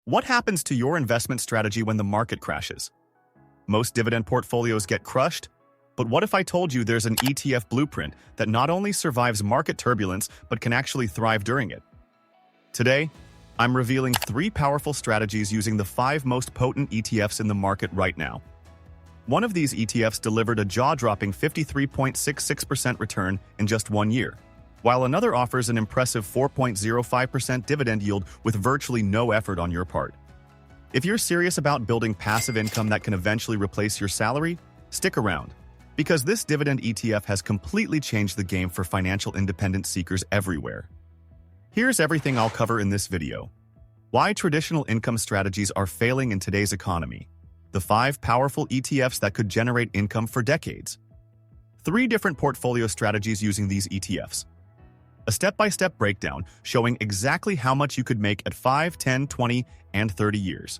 What happens to your investment strategy when the market crashes? Most dividend portfolios get crushed, but what if I told you there's an ETF blueprint that not only survives market turbulence but can actually thrive during it? Today, I'm revealing 3 powerful strategies using the 5 most potent ETFs in the market right now. One of these ETFs delivered a jaw-dropping 53.66% return in just 1 year, while another offers an impressive 4.05% dividend yield with virtually no effort on your part. If you're serious about building passive income that can eventually replace your salary, stick around, because this dividend ETF has completely changed the game for financial independence seekers everywhere. Here's everything I'll cover in this video. Why traditional income strategies are failing in today's economy. The 5 powerful ETFs that could generate income for decades. 3 different portfolio strategies using these ETFs. A step-by-step breakdown showing exactly how much you could make at 5, 10, 20, and 30 years.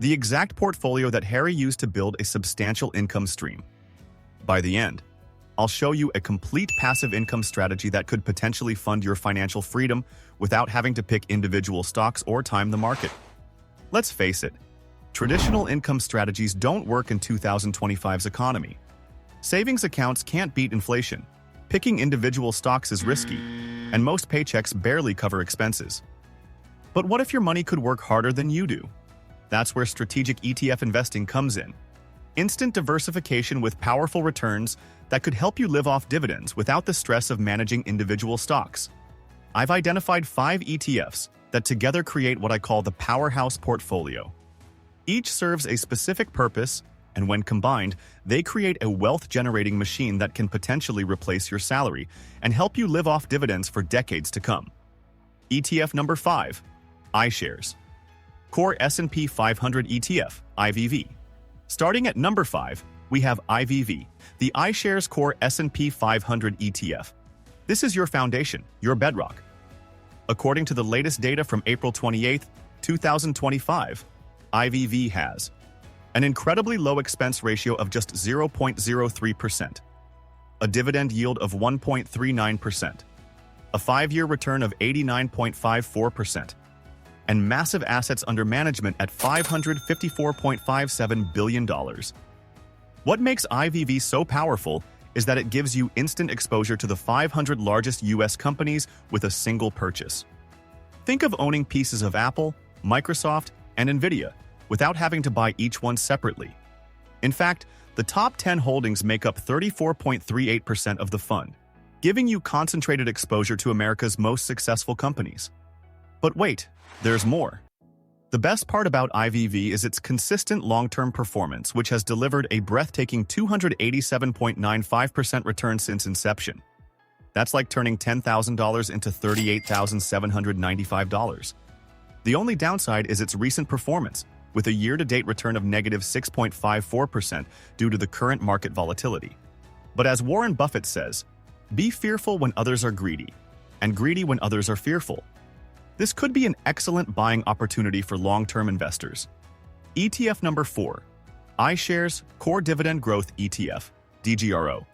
The exact portfolio that Harry used to build a substantial income stream. By the end, I'll show you a complete passive income strategy that could potentially fund your financial freedom without having to pick individual stocks or time the market. Let's face it, traditional income strategies don't work in 2025's economy. Savings accounts can't beat inflation. Picking individual stocks is risky, and most paychecks barely cover expenses. But what if your money could work harder than you do? That's where strategic ETF investing comes in. Instant diversification with powerful returns that could help you live off dividends without the stress of managing individual stocks. I've identified 5 ETFs that together create what I call the Powerhouse Portfolio. Each serves a specific purpose, and when combined, they create a wealth-generating machine that can potentially replace your salary and help you live off dividends for decades to come. ETF number 5, iShares. Core S&P 500 ETF, IVV. Starting at number 5, we have IVV, the iShares Core S&P 500 ETF. This is your foundation, your bedrock. According to the latest data from April 28, 2025, IVV has an incredibly low expense ratio of just 0.03%, a dividend yield of 1.39%, a 5-year return of 89.54%, and massive assets under management at $554.57 billion. What makes IVV so powerful is that it gives you instant exposure to the 500 largest U.S. companies with a single purchase. Think of owning pieces of Apple, Microsoft, and Nvidia without having to buy each one separately. In fact, the top 10 holdings make up 34.38% of the fund, giving you concentrated exposure to America's most successful companies. But wait, there's more. The best part about IVV is its consistent long-term performance, which has delivered a breathtaking 287.95% return since inception. That's like turning $10,000 into $38,795. The only downside is its recent performance, with a year-to-date return of negative 6.54% due to the current market volatility. But as Warren Buffett says, be fearful when others are greedy, and greedy when others are fearful. This could be an excellent buying opportunity for long-term investors. ETF number 4, iShares Core Dividend Growth ETF, DGRO.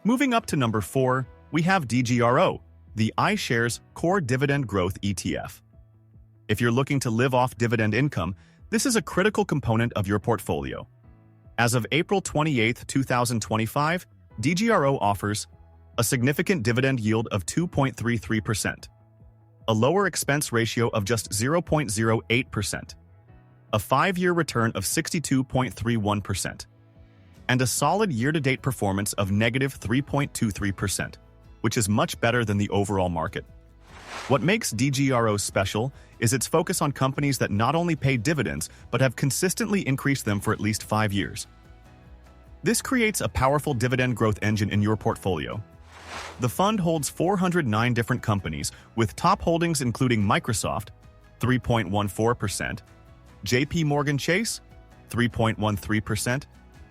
Moving up to number 4, we have DGRO, the iShares Core Dividend Growth ETF. If you're looking to live off dividend income, this is a critical component of your portfolio. As of April 28, 2025, DGRO offers a significant dividend yield of 2.33%, a lower expense ratio of just 0.08%, a 5-year return of 62.31%, and a solid year-to-date performance of negative 3.23%, which is much better than the overall market. What makes DGRO special is its focus on companies that not only pay dividends but have consistently increased them for at least 5 years. This creates a powerful dividend growth engine in your portfolio. The fund holds 409 different companies, with top holdings including Microsoft, 3.14%, JP Morgan Chase, 3.13%,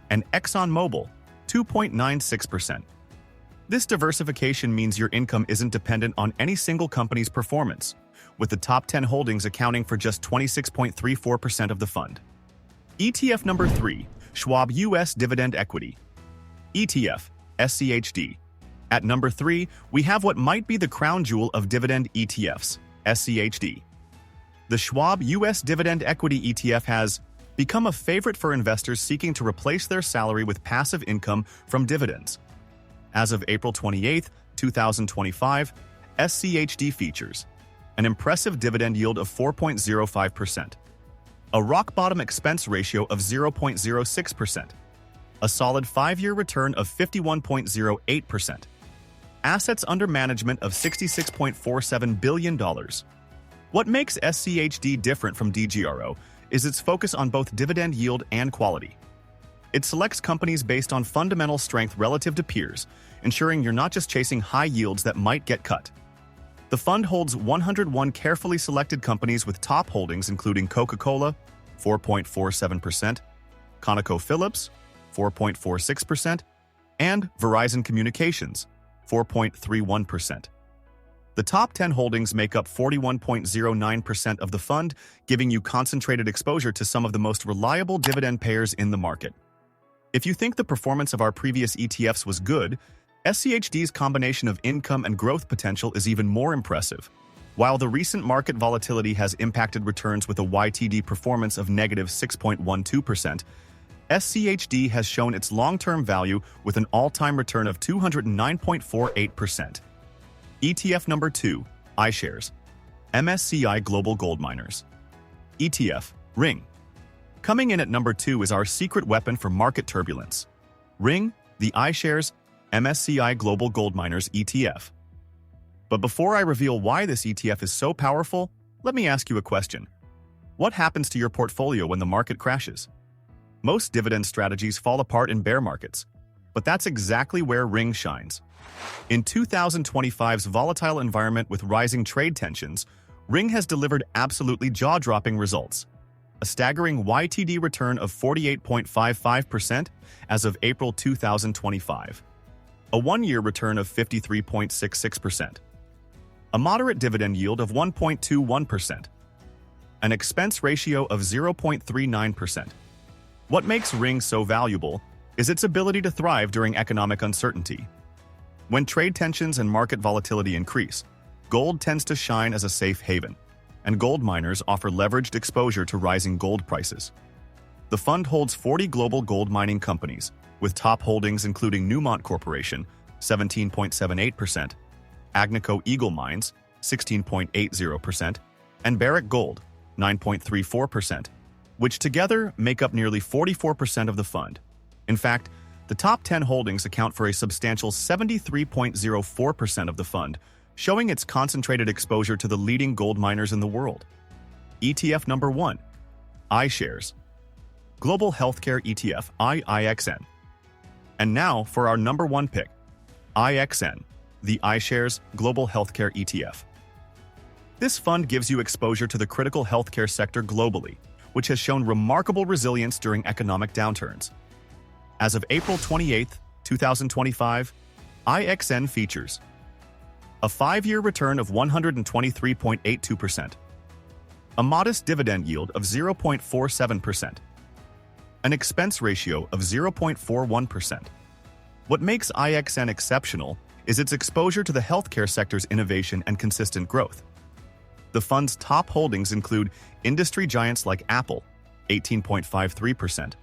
and ExxonMobil, 2.96%. This diversification means your income isn't dependent on any single company's performance, with the top 10 holdings accounting for just 26.34% of the fund. ETF number 3, Schwab U.S. Dividend Equity ETF, SCHD. At number 3, we have what might be the crown jewel of dividend ETFs, SCHD. The Schwab U.S. Dividend Equity ETF has become a favorite for investors seeking to replace their salary with passive income from dividends. As of April 28, 2025, SCHD features an impressive dividend yield of 4.05%, a rock-bottom expense ratio of 0.06%, a solid 5-year return of 51.08%, assets under management of $66.47 billion. What makes SCHD different from DGRO is its focus on both dividend yield and quality. It selects companies based on fundamental strength relative to peers, ensuring you're not just chasing high yields that might get cut. The fund holds 101 carefully selected companies with top holdings including Coca-Cola, 4.47%, ConocoPhillips, 4.46%, and Verizon Communications, 4.31%. The top 10 holdings make up 41.09% of the fund, giving you concentrated exposure to some of the most reliable dividend payers in the market. If you think the performance of our previous ETFs was good, SCHD's combination of income and growth potential is even more impressive. While the recent market volatility has impacted returns with a YTD performance of negative 6.12%, SCHD has shown its long-term value with an all-time return of 209.48%. ETF number 2, iShares, MSCI Global Gold Miners. ETF, Ring. Coming in at number 2 is our secret weapon for market turbulence. Ring, the iShares, MSCI Global Gold Miners ETF. But before I reveal why this ETF is so powerful, let me ask you a question. What happens to your portfolio when the market crashes? Most dividend strategies fall apart in bear markets, but that's exactly where Ring shines. In 2025's volatile environment with rising trade tensions, Ring has delivered absolutely jaw-dropping results. A staggering YTD return of 48.55% as of April 2025. A 1-year return of 53.66%. A moderate dividend yield of 1.21%. An expense ratio of 0.39%. What makes Ring so valuable is its ability to thrive during economic uncertainty. When trade tensions and market volatility increase, gold tends to shine as a safe haven, and gold miners offer leveraged exposure to rising gold prices. The fund holds 40 global gold mining companies, with top holdings including Newmont Corporation, 17.78%, Agnico Eagle Mines, 16.80%, and Barrick Gold, 9.34%, which together make up nearly 44% of the fund. In fact, the top 10 holdings account for a substantial 73.04% of the fund, showing its concentrated exposure to the leading gold miners in the world. ETF number 1, iShares, Global Healthcare ETF, IXN. And now for our number 1 pick, IXN, the iShares Global Healthcare ETF. This fund gives you exposure to the critical healthcare sector globally, which has shown remarkable resilience during economic downturns. As of April 28, 2025, IXN features a 5-year return of 123.82%, a modest dividend yield of 0.47%, an expense ratio of 0.41%. What makes IXN exceptional is its exposure to the healthcare sector's innovation and consistent growth. The fund's top holdings include industry giants like Apple, 18.53%,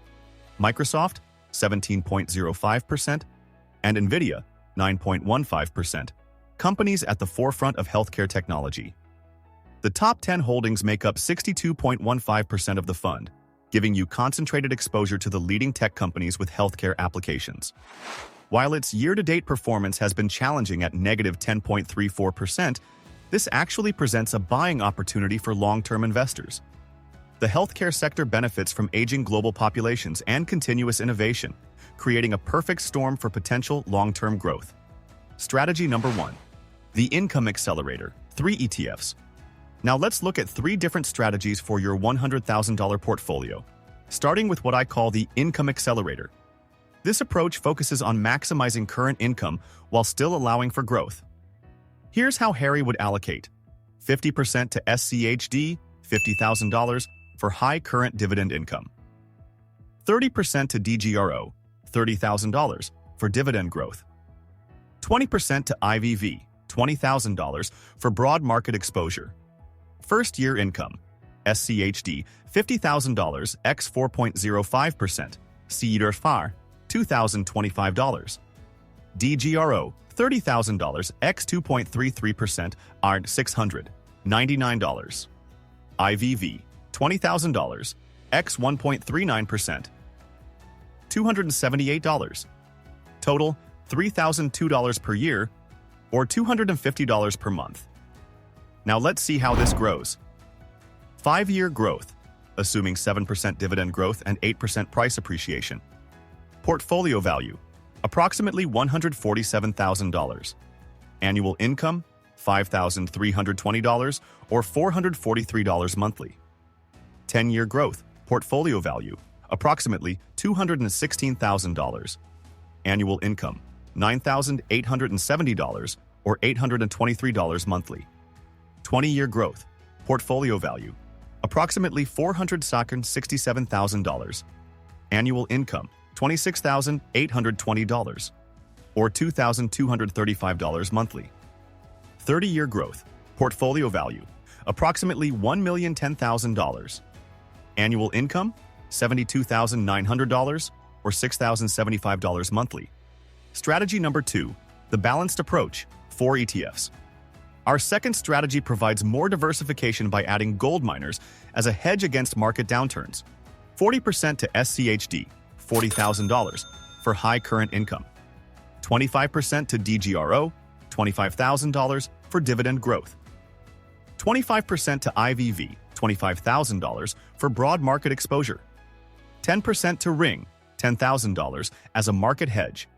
Microsoft, 17.05%, and Nvidia, 9.15%, companies at the forefront of healthcare technology. The top 10 holdings make up 62.15% of the fund, giving you concentrated exposure to the leading tech companies with healthcare applications. While its year-to-date performance has been challenging at negative 10.34%, this actually presents a buying opportunity for long-term investors. The healthcare sector benefits from aging global populations and continuous innovation, creating a perfect storm for potential long-term growth. Strategy number 1, the Income Accelerator, 3 ETFs. Now let's look at 3 different strategies for your $100,000 portfolio, starting with what I call the Income Accelerator. This approach focuses on maximizing current income while still allowing for growth. Here's how Harry would allocate: 50% to SCHD, $50,000, for high current dividend income. 30% to DGRO, $30,000, for dividend growth. 20% to IVV, $20,000, for broad market exposure. First year income, SCHD, $50,000 x 4.05%, CEDR $2,025. DGRO, $30,000 x 2.33%, ARD $699. IVV, $20,000 x 1.39%, $278. Total, $3,002 per year, or $250 per month. Now let's see how this grows. 5-year growth, assuming 7% dividend growth and 8% price appreciation. Portfolio value, approximately $147,000. Annual income, $5,320 or $443 monthly. 10-year growth, portfolio value, approximately $216,000. Annual income, $9,870 or $823 monthly. 20-year growth, portfolio value, approximately $467,000. Annual income, $26,820 or $2,235 monthly. 30-year growth, portfolio value, approximately $1,010,000. Annual income, $72,900 or $6,075 monthly. Strategy number 2, the balanced approach, 4 ETFs. Our second strategy provides more diversification by adding gold miners as a hedge against market downturns. 40% to SCHD, $40,000 for high current income. 25% to DGRO, $25,000 for dividend growth. 25% to IVV, $25,000 for broad market exposure. 10% to Ring, $10,000 as a market hedge.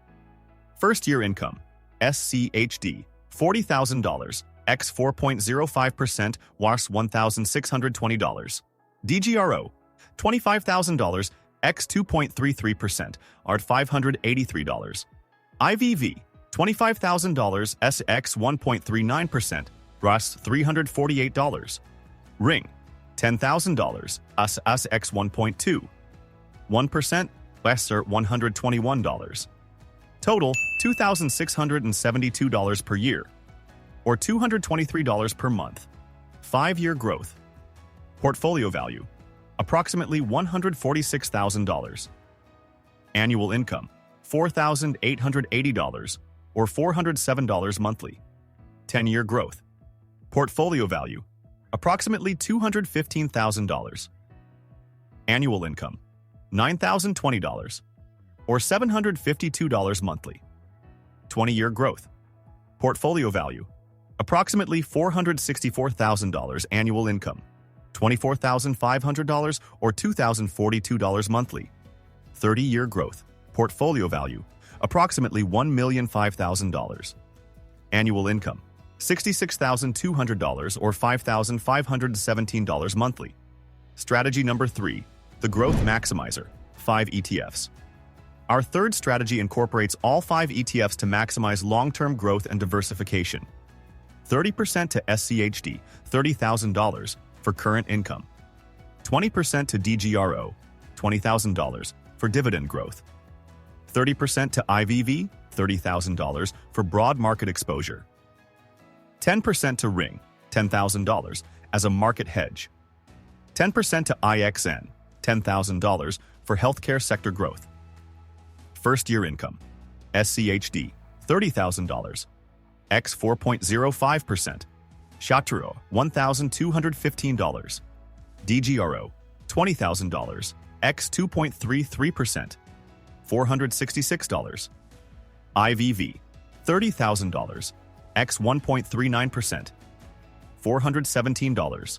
First-year income, SCHD, $40,000, x 4.05%, WAS $1,620. DGRO, $25,000, x 2.33%, ARD $583. IVV, $25,000, SX 1.39%, RAS $348. Ring, $10,000, USX 1.2. 1%, lesser $121. Total, $2,672 per year, or $223 per month. 5-year growth. Portfolio value, approximately $146,000. Annual income, $4,880, or $407 monthly. 10-year growth. Portfolio value, approximately $215,000. Annual income, $9,020, or $752 monthly. 20-year growth. Portfolio value, approximately $464,000. Annual income, $24,500 or $2,042 monthly. 30-year growth. Portfolio value, approximately $1,005,000. Annual income, $66,200 or $5,517 monthly. Strategy number 3, the Growth Maximizer, 5 ETFs. Our third strategy incorporates all 5 ETFs to maximize long-term growth and diversification. 30% to SCHD, $30,000 for current income. 20% to DGRO, $20,000 for dividend growth. 30% to IVV, $30,000 for broad market exposure. 10% to Ring, $10,000 as a market hedge. 10% to IXN, $10,000 for healthcare sector growth. First-year income, SCHD, $30,000, x 4.05%, Shaturo, $1,215, DGRO, $20,000, x 2.33%, $466, IVV, $30,000, x 1.39%, $417,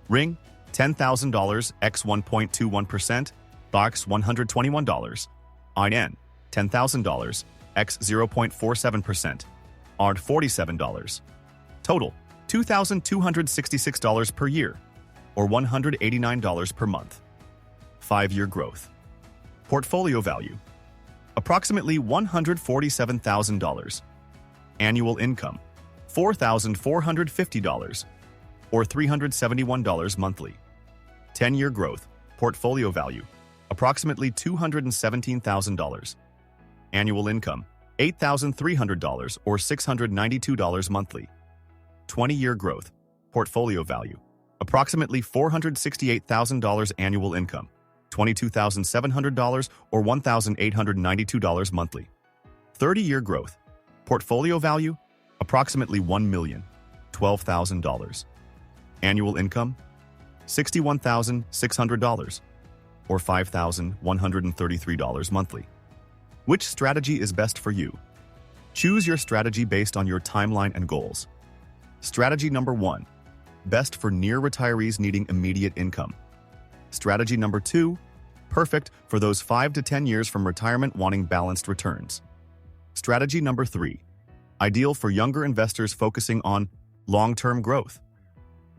Ring, $10,000, x 1.21%, box $121, IN, $10,000, x 0.47%, ARD $47. Total, $2,266 per year, or $189 per month. 5-year growth. Portfolio value, approximately $147,000. Annual income, $4,450, or $371 monthly. 10-year growth. Portfolio value, approximately $217,000. Annual income, $8,300 or $692 monthly. 20-year growth. Portfolio value, approximately $468,000 annual income, $22,700 or $1,892 monthly. 30-year growth. Portfolio value, approximately $1 million, $12,000. Annual income, $61,600 or $5,133 monthly. Which strategy is best for you? Choose your strategy based on your timeline and goals. Strategy number 1, best for near retirees needing immediate income. Strategy number 2, perfect for those 5 to 10 years from retirement wanting balanced returns. Strategy number 3, ideal for younger investors focusing on long-term growth.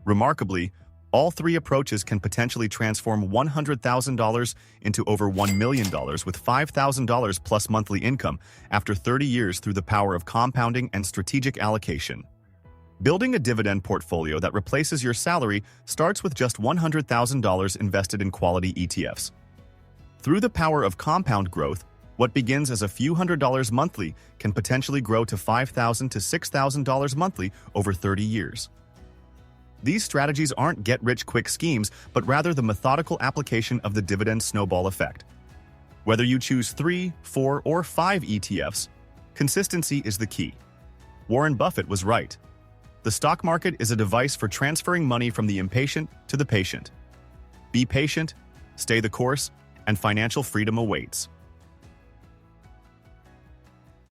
Remarkably, all 3 approaches can potentially transform $100,000 into over $1 million with $5,000 plus monthly income after 30 years through the power of compounding and strategic allocation. Building a dividend portfolio that replaces your salary starts with just $100,000 invested in quality ETFs. Through the power of compound growth, what begins as a few $100s monthly can potentially grow to $5,000 to $6,000 monthly over 30 years. These strategies aren't get-rich-quick schemes, but rather the methodical application of the dividend snowball effect. Whether you choose 3, 4, or 5 ETFs, consistency is the key. Warren Buffett was right. The stock market is a device for transferring money from the impatient to the patient. Be patient, stay the course, and financial freedom awaits.